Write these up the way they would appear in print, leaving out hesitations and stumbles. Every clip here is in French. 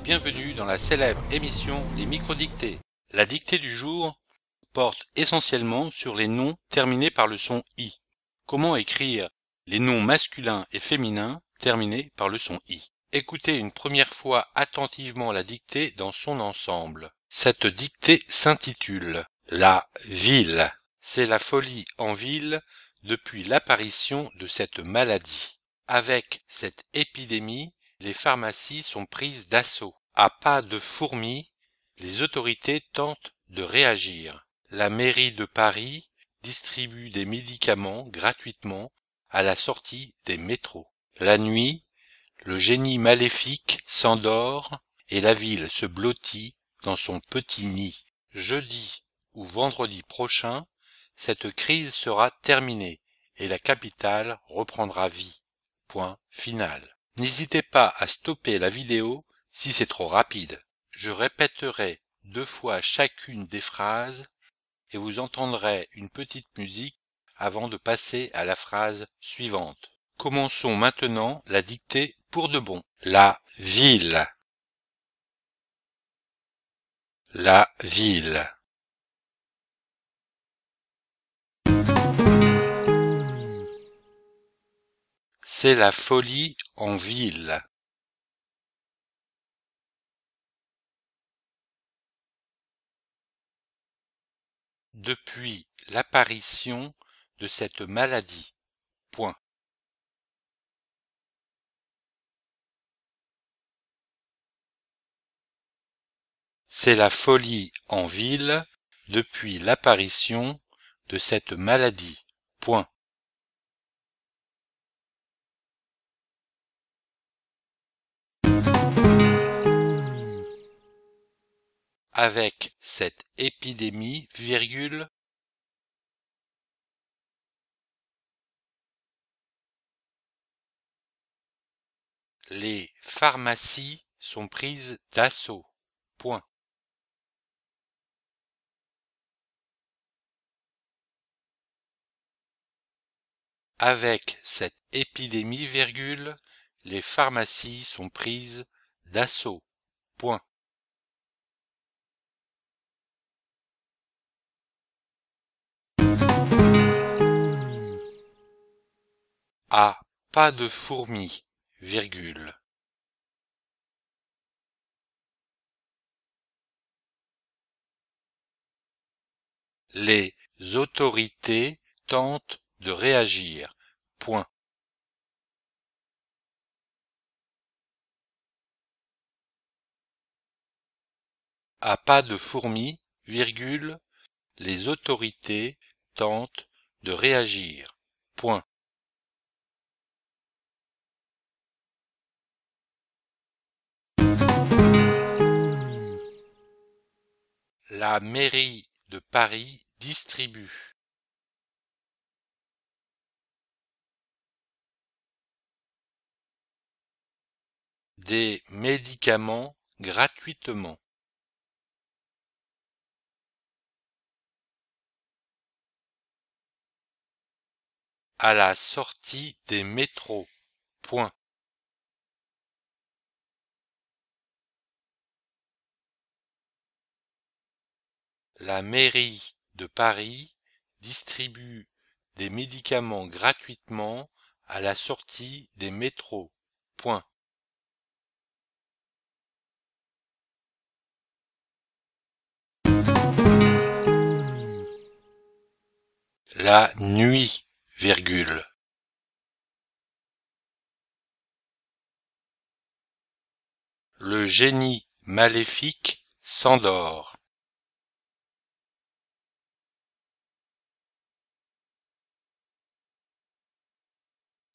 bienvenue dans la célèbre émission Les Microdictées. La dictée du jour porte essentiellement sur les noms terminés par le son I. Comment écrire les noms masculins et féminins terminés par le son I. Écoutez une première fois attentivement la dictée dans son ensemble. Cette dictée s'intitule « La ville ». C'est la folie en ville depuis l'apparition de cette maladie. Avec cette épidémie, les pharmacies sont prises d'assaut. À pas de fourmis, les autorités tentent de réagir. La mairie de Paris distribue des médicaments gratuitement à la sortie des métros. La nuit, le génie maléfique s'endort et la ville se blottit dans son petit nid. Jeudi ou vendredi prochain, cette crise sera terminée et la capitale reprendra vie. Point final. N'hésitez pas à stopper la vidéo si c'est trop rapide. Je répéterai 2 fois chacune des phrases et vous entendrez une petite musique avant de passer à la phrase suivante. Commençons maintenant la dictée pour de bon. La ville. La ville. C'est la folie en ville. Depuis l'apparition de cette maladie. Point. C'est la folie en ville depuis l'apparition de cette maladie. Point. Avec cette épidémie, virgule, les pharmacies sont prises d'assaut. Point. Avec cette épidémie, virgule, les pharmacies sont prises d'assaut. Point. À pas de fourmis, virgule. Les autorités tentent de réagir. Point. À pas de fourmis, virgule, les autorités tentent de réagir. Point. La mairie de Paris distribue. Des médicaments gratuitement. À la sortie des métros. Point. La mairie de Paris distribue des médicaments gratuitement à la sortie des métros. Point. La nuit, virgule. Le génie maléfique s'endort.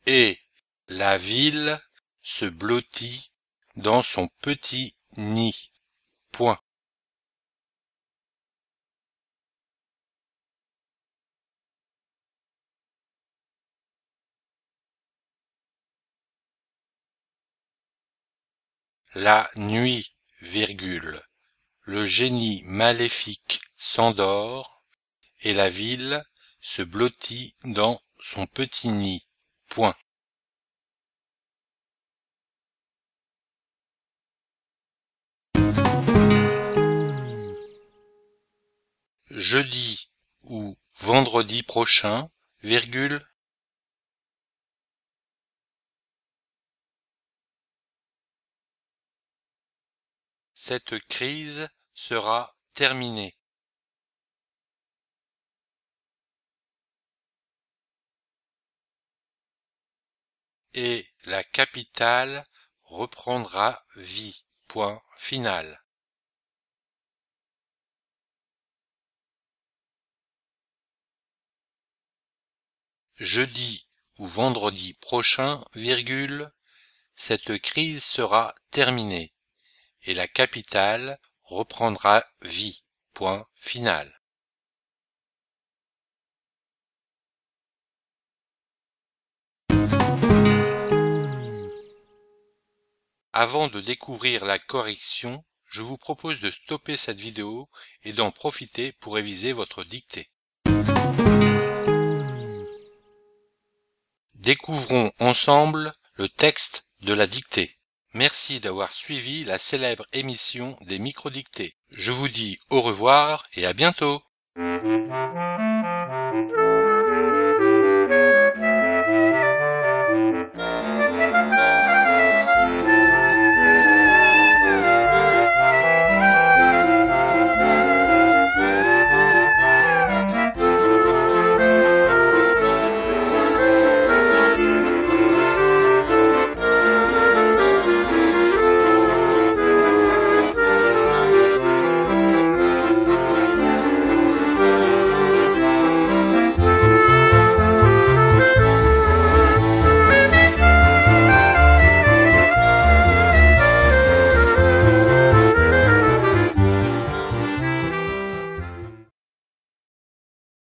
Et la ville se blottit dans son petit nid. Point. La nuit, virgule. Le génie maléfique s'endort et la ville se blottit dans son petit nid. Point. jeudi ou vendredi prochain, virgule, cette crise sera terminée. Et la capitale reprendra vie. Point final. Jeudi ou vendredi prochain, virgule, cette crise sera terminée et la capitale reprendra vie. Point final. Avant de découvrir la correction, je vous propose de stopper cette vidéo et d'en profiter pour réviser votre dictée. Découvrons ensemble le texte de la dictée. Merci d'avoir suivi la célèbre émission des microdictées. Je vous dis au revoir et à bientôt.